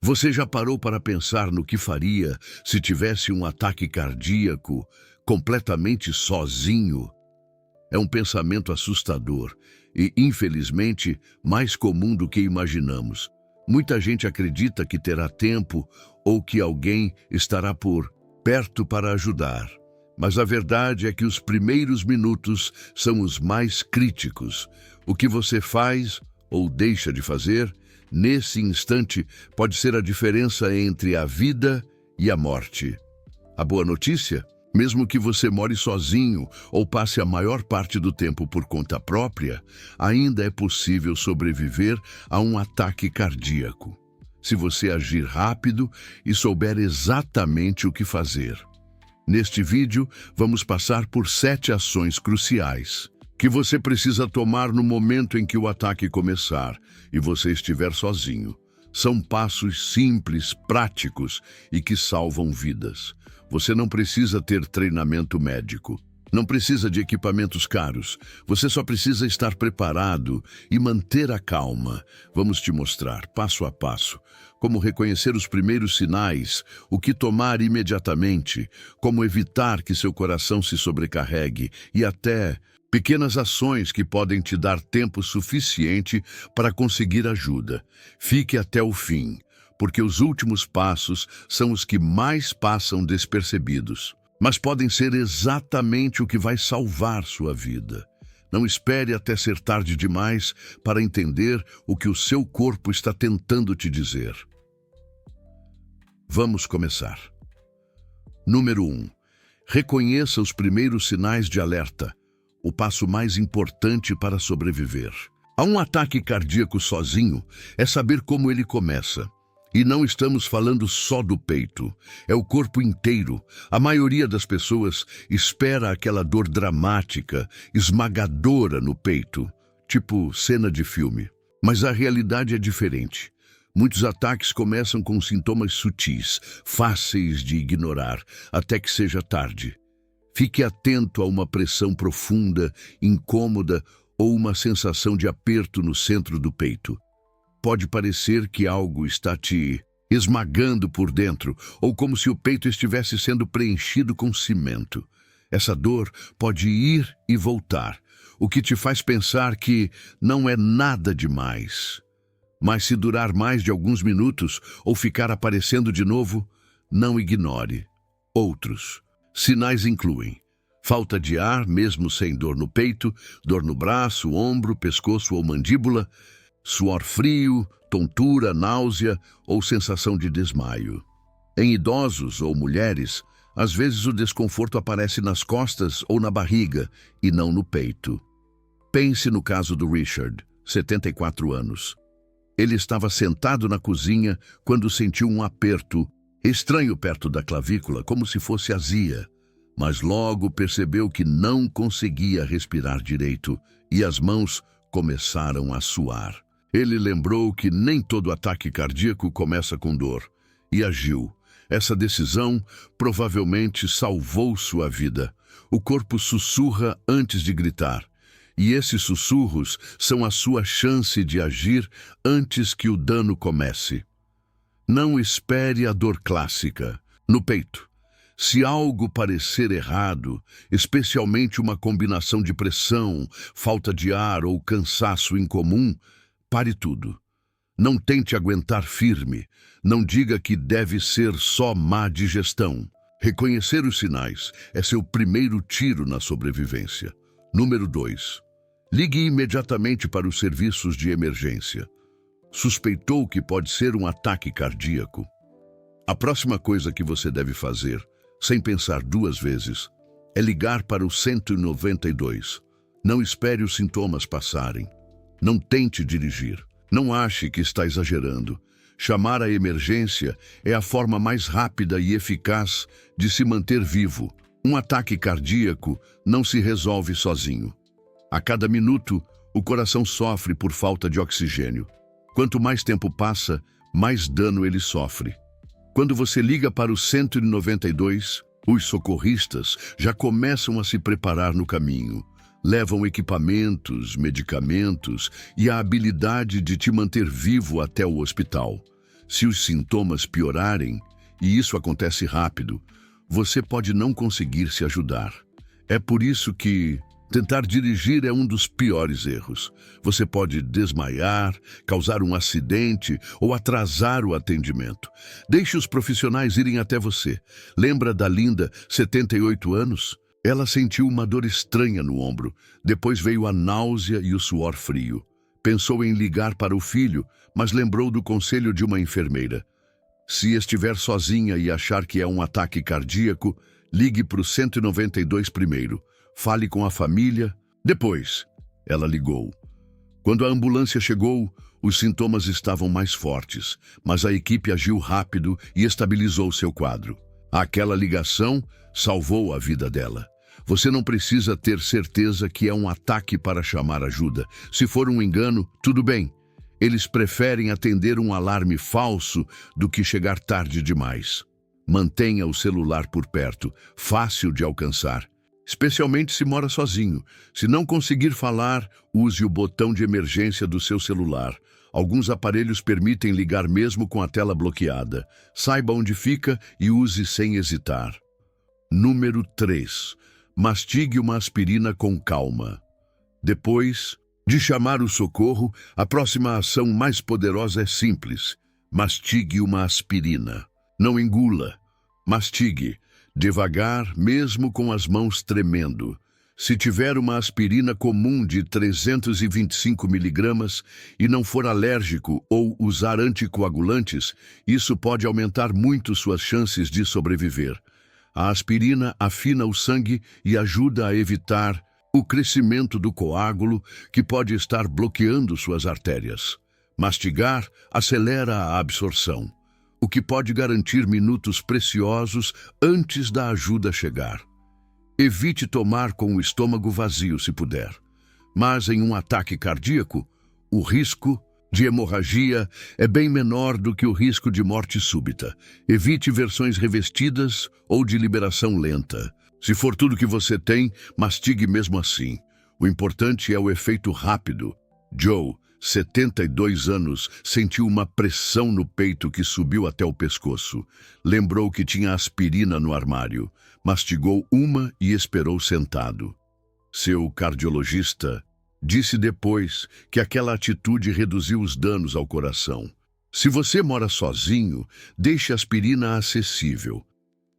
Você já parou para pensar no que faria se tivesse um ataque cardíaco completamente sozinho? É um pensamento assustador e, infelizmente, mais comum do que imaginamos. Muita gente acredita que terá tempo ou que alguém estará por perto para ajudar. Mas a verdade é que os primeiros minutos são os mais críticos. O que você faz ou deixa de fazer, nesse instante, pode ser a diferença entre a vida e a morte. A boa notícia? Mesmo que você more sozinho ou passe a maior parte do tempo por conta própria, ainda é possível sobreviver a um ataque cardíaco, se você agir rápido e souber exatamente o que fazer. Neste vídeo, vamos passar por 7 ações cruciais que você precisa tomar no momento em que o ataque começar e você estiver sozinho. São passos simples, práticos e que salvam vidas. Você não precisa ter treinamento médico. Não precisa de equipamentos caros. Você só precisa estar preparado e manter a calma. Vamos te mostrar, passo a passo, como reconhecer os primeiros sinais, o que tomar imediatamente, como evitar que seu coração se sobrecarregue e até pequenas ações que podem te dar tempo suficiente para conseguir ajuda. Fique até o fim, porque os últimos passos são os que mais passam despercebidos, mas podem ser exatamente o que vai salvar sua vida. Não espere até ser tarde demais para entender o que o seu corpo está tentando te dizer. Vamos começar. Número 1. Reconheça os primeiros sinais de alerta, o passo mais importante para sobreviver. A um ataque cardíaco sozinho é saber como ele começa. E não estamos falando só do peito, é o corpo inteiro. A maioria das pessoas espera aquela dor dramática, esmagadora no peito, tipo cena de filme. Mas a realidade é diferente. Muitos ataques começam com sintomas sutis, fáceis de ignorar, até que seja tarde. Fique atento a uma pressão profunda, incômoda ou uma sensação de aperto no centro do peito. Pode parecer que algo está te esmagando por dentro, ou como se o peito estivesse sendo preenchido com cimento. Essa dor pode ir e voltar, o que te faz pensar que não é nada demais. Mas se durar mais de alguns minutos ou ficar aparecendo de novo, não ignore. Outros sinais incluem falta de ar, mesmo sem dor no peito, dor no braço, ombro, pescoço ou mandíbula, suor frio, tontura, náusea ou sensação de desmaio. Em idosos ou mulheres, às vezes o desconforto aparece nas costas ou na barriga e não no peito. Pense no caso do Richard, 74 anos. Ele estava sentado na cozinha quando sentiu um aperto estranho perto da clavícula, como se fosse azia, mas logo percebeu que não conseguia respirar direito e as mãos começaram a suar. Ele lembrou que nem todo ataque cardíaco começa com dor e agiu. Essa decisão provavelmente salvou sua vida. O corpo sussurra antes de gritar, e esses sussurros são a sua chance de agir antes que o dano comece. Não espere a dor clássica no peito. Se algo parecer errado, especialmente uma combinação de pressão, falta de ar ou cansaço incomum, pare tudo. Não tente aguentar firme. Não diga que deve ser só má digestão. Reconhecer os sinais é seu primeiro tiro na sobrevivência. Número 2. Ligue imediatamente para os serviços de emergência. Suspeitou que pode ser um ataque cardíaco? A próxima coisa que você deve fazer, sem pensar 2 vezes, é ligar para o 192. Não espere os sintomas passarem. Não tente dirigir. Não ache que está exagerando. Chamar a emergência é a forma mais rápida e eficaz de se manter vivo. Um ataque cardíaco não se resolve sozinho. A cada minuto, o coração sofre por falta de oxigênio. Quanto mais tempo passa, mais dano ele sofre. Quando você liga para o 192, os socorristas já começam a se preparar no caminho. Levam equipamentos, medicamentos e a habilidade de te manter vivo até o hospital. Se os sintomas piorarem, e isso acontece rápido, você pode não conseguir se ajudar. É por isso que tentar dirigir é um dos piores erros. Você pode desmaiar, causar um acidente ou atrasar o atendimento. Deixe os profissionais irem até você. Lembra da Linda, 78 anos? Ela sentiu uma dor estranha no ombro. Depois veio a náusea e o suor frio. Pensou em ligar para o filho, mas lembrou do conselho de uma enfermeira. Se estiver sozinha e achar que é um ataque cardíaco, ligue para o 192 primeiro. Fale com a família. Depois, ela ligou. Quando a ambulância chegou, os sintomas estavam mais fortes, mas a equipe agiu rápido e estabilizou seu quadro. Aquela ligação salvou a vida dela. Você não precisa ter certeza que é um ataque para chamar ajuda. Se for um engano, tudo bem. Eles preferem atender um alarme falso do que chegar tarde demais. Mantenha o celular por perto, fácil de alcançar. Especialmente se mora sozinho. Se não conseguir falar, use o botão de emergência do seu celular. Alguns aparelhos permitem ligar mesmo com a tela bloqueada. Saiba onde fica e use sem hesitar. Número 3. Mastigue uma aspirina com calma. Depois de chamar o socorro, a próxima ação mais poderosa é simples. Mastigue uma aspirina. Não engula. Mastigue. Devagar, mesmo com as mãos tremendo. Se tiver uma aspirina comum de 325 miligramas e não for alérgico ou usar anticoagulantes, isso pode aumentar muito suas chances de sobreviver. A aspirina afina o sangue e ajuda a evitar o crescimento do coágulo que pode estar bloqueando suas artérias. Mastigar acelera a absorção, o que pode garantir minutos preciosos antes da ajuda chegar. Evite tomar com o estômago vazio se puder. Mas em um ataque cardíaco, o risco de hemorragia é bem menor do que o risco de morte súbita. Evite versões revestidas ou de liberação lenta. Se for tudo que você tem, mastigue mesmo assim. O importante é o efeito rápido. Joe, 72 anos, sentiu uma pressão no peito que subiu até o pescoço. Lembrou que tinha aspirina no armário. Mastigou uma e esperou sentado. Seu cardiologista disse depois que aquela atitude reduziu os danos ao coração. Se você mora sozinho, deixe a aspirina acessível.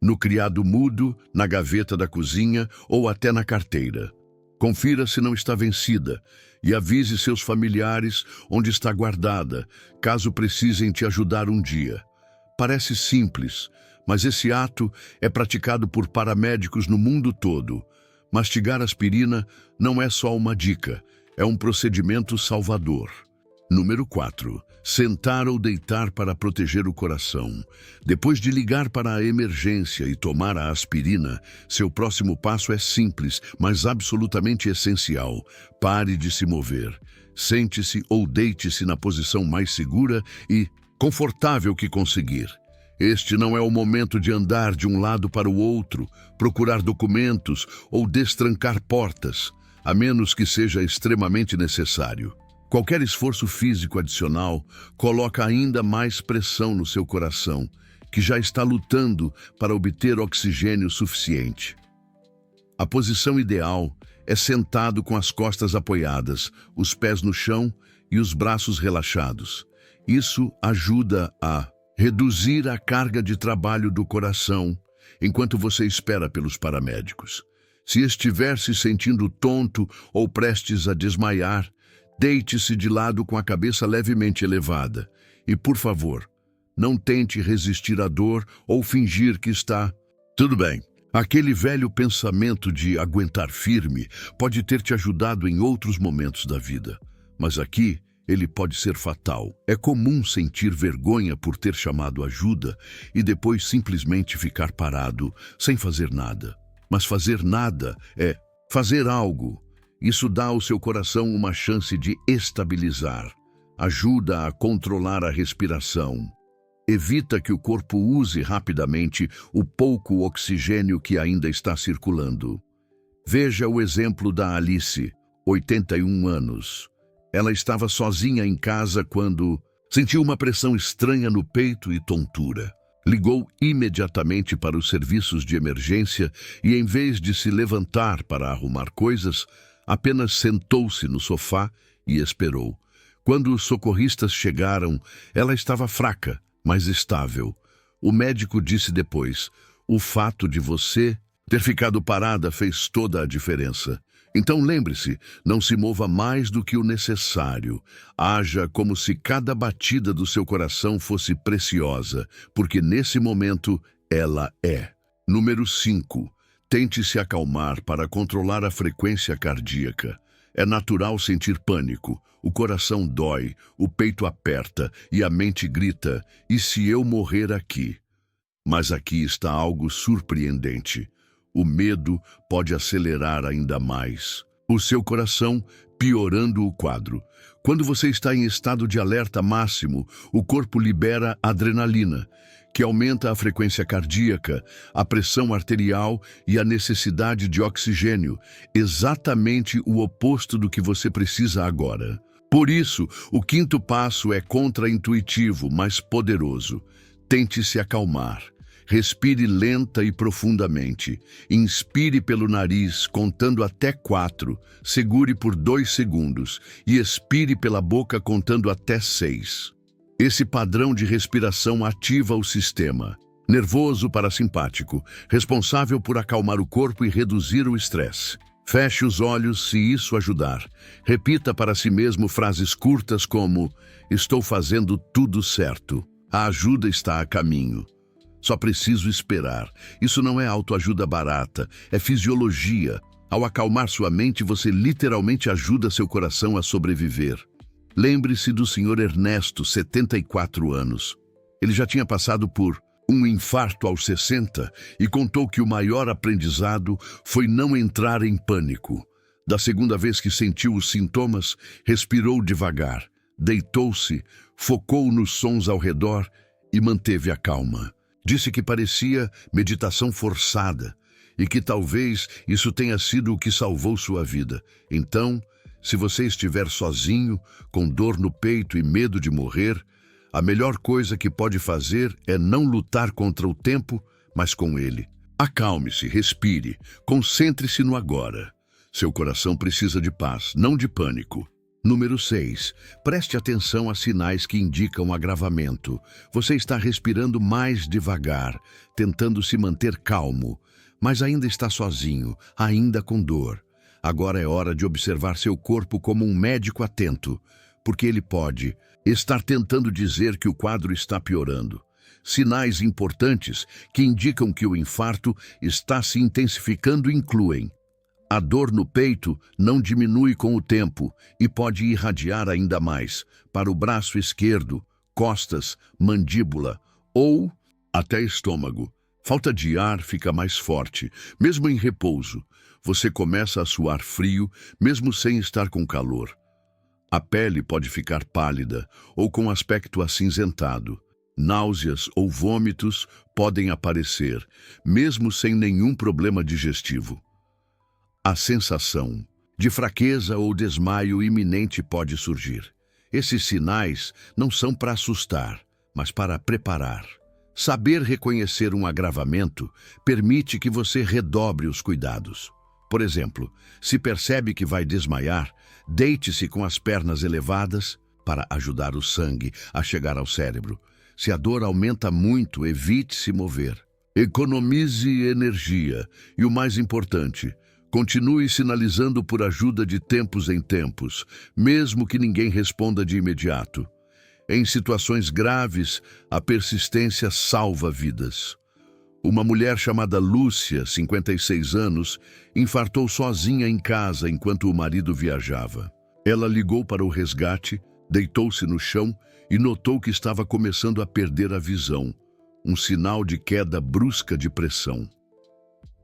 No criado mudo, na gaveta da cozinha ou até na carteira. Confira se não está vencida e avise seus familiares onde está guardada, caso precisem te ajudar um dia. Parece simples, mas esse ato é praticado por paramédicos no mundo todo. Mastigar aspirina não é só uma dica, é um procedimento salvador. Número 4. Sentar ou deitar para proteger o coração. Depois de ligar para a emergência e tomar a aspirina, seu próximo passo é simples, mas absolutamente essencial. Pare de se mover. Sente-se ou deite-se na posição mais segura e confortável que conseguir. Este não é o momento de andar de um lado para o outro, procurar documentos ou destrancar portas, a menos que seja extremamente necessário. Qualquer esforço físico adicional coloca ainda mais pressão no seu coração, que já está lutando para obter oxigênio suficiente. A posição ideal é sentado com as costas apoiadas, os pés no chão e os braços relaxados. Isso ajuda a reduzir a carga de trabalho do coração enquanto você espera pelos paramédicos. Se estiver se sentindo tonto ou prestes a desmaiar, deite-se de lado com a cabeça levemente elevada. E, por favor, não tente resistir à dor ou fingir que está tudo bem. Aquele velho pensamento de aguentar firme pode ter te ajudado em outros momentos da vida. Mas aqui, ele pode ser fatal. É comum sentir vergonha por ter chamado ajuda e depois simplesmente ficar parado, sem fazer nada. Mas fazer nada é fazer algo. Isso dá ao seu coração uma chance de estabilizar. Ajuda a controlar a respiração. Evita que o corpo use rapidamente o pouco oxigênio que ainda está circulando. Veja o exemplo da Alice, 81 anos. Ela estava sozinha em casa quando Sentiu uma pressão estranha no peito e tontura. Ligou imediatamente para os serviços de emergência e, em vez de se levantar para arrumar coisas, apenas sentou-se no sofá e esperou. Quando os socorristas chegaram, ela estava fraca, mas estável. O médico disse depois: "O fato de você ter ficado parada fez toda a diferença. Então lembre-se, não se mova mais do que o necessário. Haja como se cada batida do seu coração fosse preciosa, porque nesse momento ela é." Número 5. Tente se acalmar para controlar a frequência cardíaca. É natural sentir pânico. O coração dói, o peito aperta e a mente grita: "E se eu morrer aqui?" Mas aqui está algo surpreendente. O medo pode acelerar ainda mais o seu coração, piorando o quadro. Quando você está em estado de alerta máximo, o corpo libera adrenalina, que aumenta a frequência cardíaca, a pressão arterial e a necessidade de oxigênio, exatamente o oposto do que você precisa agora. Por isso, o quinto passo é contraintuitivo, mas poderoso. Tente se acalmar. Respire lenta e profundamente. Inspire pelo nariz, contando até 4. Segure por 2 segundos. E expire pela boca, contando até 6. Esse padrão de respiração ativa o sistema nervoso parasimpático, responsável por acalmar o corpo e reduzir o estresse. Feche os olhos se isso ajudar. Repita para si mesmo frases curtas como: "Estou fazendo tudo certo. A ajuda está a caminho. Só preciso esperar." Isso não é autoajuda barata, é fisiologia. Ao acalmar sua mente, você literalmente ajuda seu coração a sobreviver. Lembre-se do Sr. Ernesto, 74 anos. Ele já tinha passado por um infarto aos 60 e contou que o maior aprendizado foi não entrar em pânico. Da segunda vez que sentiu os sintomas, respirou devagar, deitou-se, focou nos sons ao redor e manteve a calma. Disse que parecia meditação forçada e que talvez isso tenha sido o que salvou sua vida. Então, se você estiver sozinho, com dor no peito e medo de morrer, a melhor coisa que pode fazer é não lutar contra o tempo, mas com ele. Acalme-se, respire, concentre-se no agora. Seu coração precisa de paz, não de pânico. Número 6. Preste atenção a sinais que indicam agravamento. Você está respirando mais devagar, tentando se manter calmo, mas ainda está sozinho, ainda com dor. Agora é hora de observar seu corpo como um médico atento, porque ele pode estar tentando dizer que o quadro está piorando. Sinais importantes que indicam que o infarto está se intensificando incluem: a dor no peito não diminui com o tempo e pode irradiar ainda mais para o braço esquerdo, costas, mandíbula ou até estômago. Falta de ar fica mais forte, mesmo em repouso. Você começa a suar frio, mesmo sem estar com calor. A pele pode ficar pálida ou com aspecto acinzentado. Náuseas ou vômitos podem aparecer, mesmo sem nenhum problema digestivo. A sensação de fraqueza ou desmaio iminente pode surgir. Esses sinais não são para assustar, mas para preparar. Saber reconhecer um agravamento permite que você redobre os cuidados. Por exemplo, se percebe que vai desmaiar, deite-se com as pernas elevadas para ajudar o sangue a chegar ao cérebro. Se a dor aumenta muito, evite se mover. Economize energia e, o mais importante, continue sinalizando por ajuda de tempos em tempos, mesmo que ninguém responda de imediato. Em situações graves, a persistência salva vidas. Uma mulher chamada Lúcia, 56 anos, infartou sozinha em casa enquanto o marido viajava. Ela ligou para o resgate, deitou-se no chão e notou que estava começando a perder a visão, um sinal de queda brusca de pressão.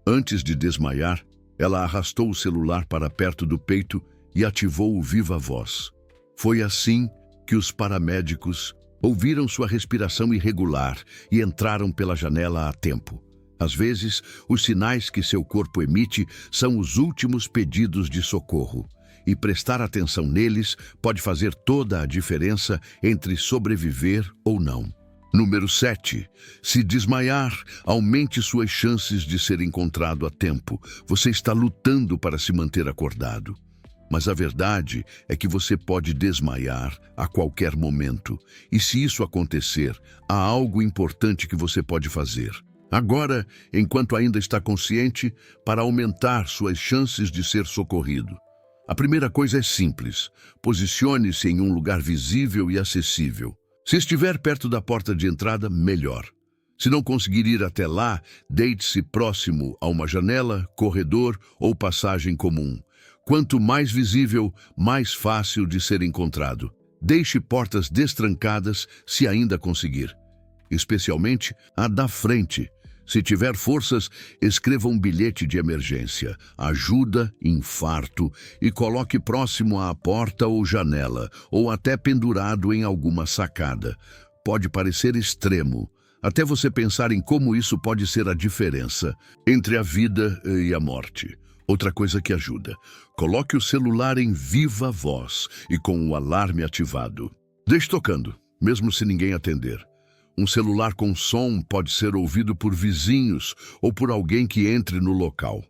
Antes de desmaiar, ela arrastou o celular para perto do peito e ativou o Viva Voz. Foi assim que os paramédicos ouviram sua respiração irregular e entraram pela janela a tempo. Às vezes, os sinais que seu corpo emite são os últimos pedidos de socorro. e prestar atenção neles pode fazer toda a diferença entre sobreviver ou não. Número 7. Se desmaiar, aumente suas chances de ser encontrado a tempo. Você está lutando para se manter acordado. Mas a verdade é que você pode desmaiar a qualquer momento. E se isso acontecer, há algo importante que você pode fazer. Agora, enquanto ainda está consciente, para aumentar suas chances de ser socorrido. A primeira coisa é simples. Posicione-se em um lugar visível e acessível. Se estiver perto da porta de entrada, melhor. Se não conseguir ir até lá, deite-se próximo a uma janela, corredor ou passagem comum. Quanto mais visível, mais fácil de ser encontrado. Deixe portas destrancadas se ainda conseguir, especialmente a da frente. Se tiver forças, escreva um bilhete de emergência, ajuda, infarto, e coloque próximo à porta ou janela, ou até pendurado em alguma sacada. Pode parecer extremo, até você pensar em como isso pode ser a diferença entre a vida e a morte. Outra coisa que ajuda: coloque o celular em viva voz e com o alarme ativado. Deixe tocando, mesmo se ninguém atender. Um celular com som pode ser ouvido por vizinhos ou por alguém que entre no local.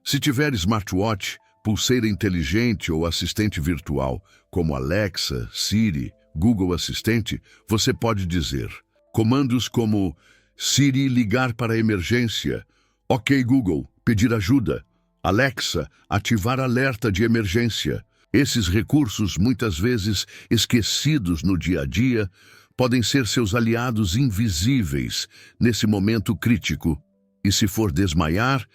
Se tiver smartwatch, pulseira inteligente ou assistente virtual, como Alexa, Siri, Google Assistente, você pode dizer comandos como Siri ligar para emergência, OK Google, pedir ajuda, Alexa, ativar alerta de emergência. Esses recursos, muitas vezes esquecidos no dia a dia, podem ser seus aliados invisíveis nesse momento crítico. E se for desmaiar,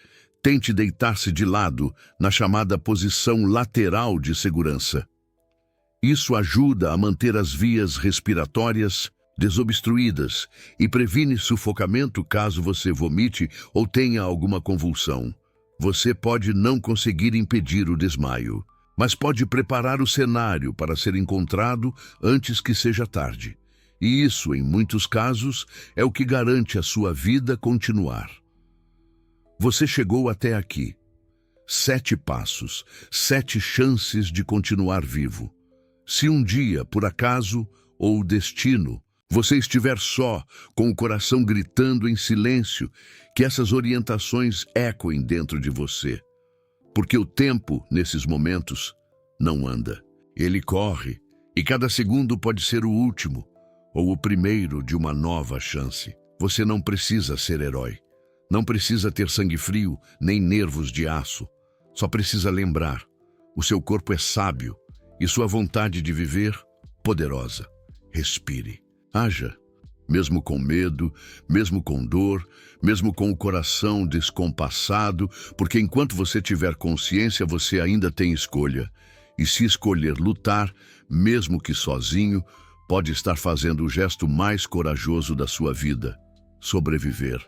tente deitar-se de lado, na chamada posição lateral de segurança. Isso ajuda a manter as vias respiratórias desobstruídas e previne sufocamento caso você vomite ou tenha alguma convulsão. Você pode não conseguir impedir o desmaio, mas pode preparar o cenário para ser encontrado antes que seja tarde. E isso, em muitos casos, é o que garante a sua vida continuar. Você chegou até aqui. 7 passos, 7 chances de continuar vivo. Se um dia, por acaso ou destino, você estiver só, com o coração gritando em silêncio, que essas orientações ecoem dentro de você. Porque o tempo, nesses momentos, não anda. Ele corre, e cada segundo pode ser o último, ou o primeiro de uma nova chance. Você não precisa ser herói. Não precisa ter sangue frio, nem nervos de aço. Só precisa lembrar. O seu corpo é sábio, e sua vontade de viver, poderosa. Respire. Haja. Mesmo com medo, mesmo com dor, mesmo com o coração descompassado, porque enquanto você tiver consciência, você ainda tem escolha. E se escolher lutar, mesmo que sozinho, pode estar fazendo o gesto mais corajoso da sua vida: sobreviver.